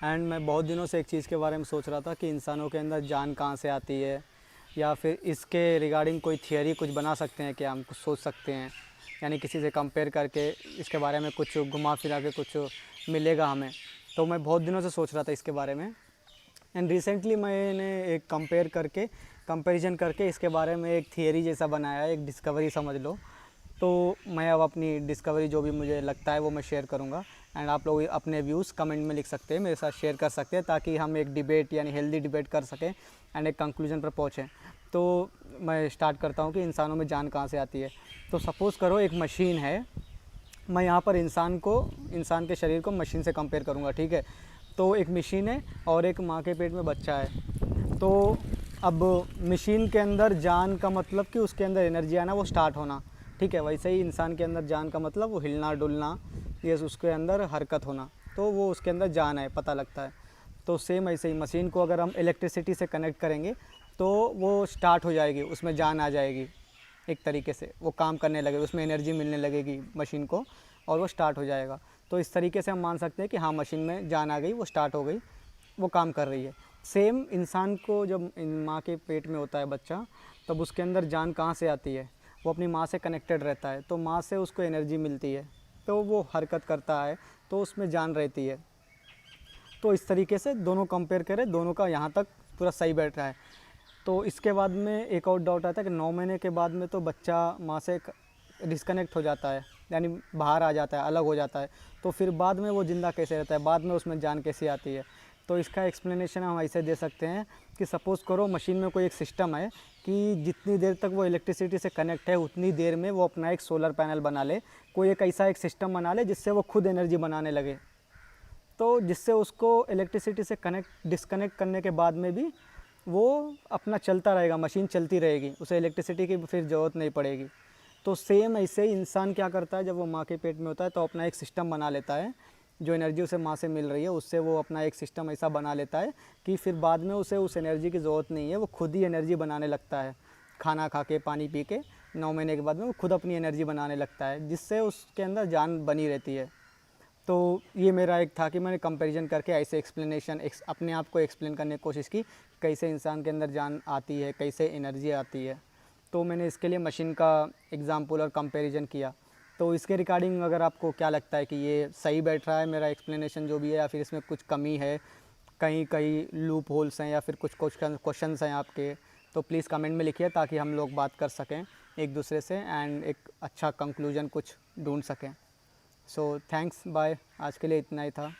And मैं बहुत दिनों से एक चीज़ के बारे में सोच रहा था कि इंसानों के अंदर जान कहाँ से आती है, या फिर इसके रिगार्डिंग कोई थियरी कुछ बना सकते हैं क्या, हम कुछ सोच सकते हैं, यानी किसी से कंपेयर करके इसके बारे में कुछ घुमा फिरा के कुछ मिलेगा हमें। तो मैं बहुत दिनों से सोच रहा था इसके बारे में। एंड रिसेंटली मैंने एक कंपैरिजन करके इसके बारे में एक थियरी जैसा बनाया है, एक डिस्कवरी समझ लो। तो मैं अब अपनी डिस्कवरी जो भी मुझे लगता है वो मैं शेयर करूँगा, एंड आप लोग अपने व्यूज़ कमेंट में लिख सकते हैं, मेरे साथ शेयर कर सकते हैं, ताकि हम एक डिबेट यानी हेल्दी डिबेट कर सकें एंड एक कंक्लूजन पर पहुँचें। तो मैं स्टार्ट करता हूँ कि इंसानों में जान कहाँ से आती है। तो सपोज़ करो एक मशीन है, मैं यहाँ पर इंसान के शरीर को मशीन से कंपेयर करूँगा, ठीक है। तो एक मशीन है और एक माँ के पेट में बच्चा है। तो अब मशीन के अंदर जान का मतलब कि उसके अंदर एनर्जी आना, वो स्टार्ट होना, ठीक है। वैसे ही इंसान के अंदर जान का मतलब वो हिलना डुलना, ये उसके अंदर हरकत होना, तो वो उसके अंदर जान है, पता लगता है। तो सेम ऐसे ही मशीन को अगर हम इलेक्ट्रिसिटी से कनेक्ट करेंगे तो वो स्टार्ट हो जाएगी, उसमें जान आ जाएगी, एक तरीके से वो काम करने लगेगी, उसमें एनर्जी मिलने लगेगी मशीन को, और वो स्टार्ट हो जाएगा। तो इस तरीके से हम मान सकते हैं कि हाँ, मशीन में जान आ गई, वो स्टार्ट हो गई, वो काम कर रही है। सेम इंसान को जब माँ के पेट में होता है बच्चा, तब उसके अंदर जान कहाँ से आती है, वो अपनी माँ से कनेक्टेड रहता है, तो माँ से उसको एनर्जी मिलती है, तो वो हरकत करता है, तो उसमें जान रहती है। तो इस तरीके से दोनों कंपेयर करें, दोनों का यहाँ तक पूरा सही बैठ रहा है। तो इसके बाद में एक और डाउट आता है कि 9 महीने के बाद में तो बच्चा माँ से डिस्कनेक्ट हो जाता है, यानी बाहर आ जाता है, अलग हो जाता है। तो फिर बाद में वो ज़िंदा कैसे रहता है, बाद में उसमें जान कैसे आती है। तो इसका एक्सप्लेनेशन हम ऐसे दे सकते हैं कि सपोज़ करो मशीन में कोई एक सिस्टम है कि जितनी देर तक वो इलेक्ट्रिसिटी से कनेक्ट है उतनी देर में वो अपना एक सोलर पैनल बना ले, कोई एक ऐसा एक सिस्टम बना ले जिससे वो खुद एनर्जी बनाने लगे। तो जिससे उसको इलेक्ट्रिसिटी से डिस्कनेक्ट करने के बाद में भी वो अपना चलता रहेगा, मशीन चलती रहेगी, उसे इलेक्ट्रिसिटी की फिर ज़रूरत नहीं पड़ेगी। तो सेम ऐसे ही इंसान क्या करता है, जब वो माँ के पेट में होता है तो अपना एक सिस्टम बना लेता है, जो एनर्जी उसे माँ से मिल रही है उससे वो अपना एक सिस्टम ऐसा बना लेता है कि फिर बाद में उसे उस एनर्जी की ज़रूरत नहीं है, वो खुद ही एनर्जी बनाने लगता है। खाना खा के, पानी पी के 9 महीने के बाद में वो खुद अपनी एनर्जी बनाने लगता है, जिससे उसके अंदर जान बनी रहती है। तो ये मेरा एक था कि मैंने कंपैरिजन करके ऐसे अपने आप को एक्सप्लेन करने की कोशिश की, कैसे इंसान के अंदर जान आती है, कैसे एनर्जी आती है। तो मैंने इसके लिए मशीन का एग्जाम्पल और कंपैरिजन किया। तो इसके रिगार्डिंग अगर आपको क्या लगता है कि ये सही बैठ रहा है मेरा एक्सप्लेनेशन जो भी है, या फिर इसमें कुछ कमी है, कहीं कहीं लूप होल्स हैं, या फिर कुछ क्वेश्चंस हैं आपके, तो प्लीज़ कमेंट में लिखिए ताकि हम लोग बात कर सकें एक दूसरे से एंड एक अच्छा कंक्लूजन कुछ ढूंढ सकें। सो थैंक्स, बाय, आज के लिए इतना ही था।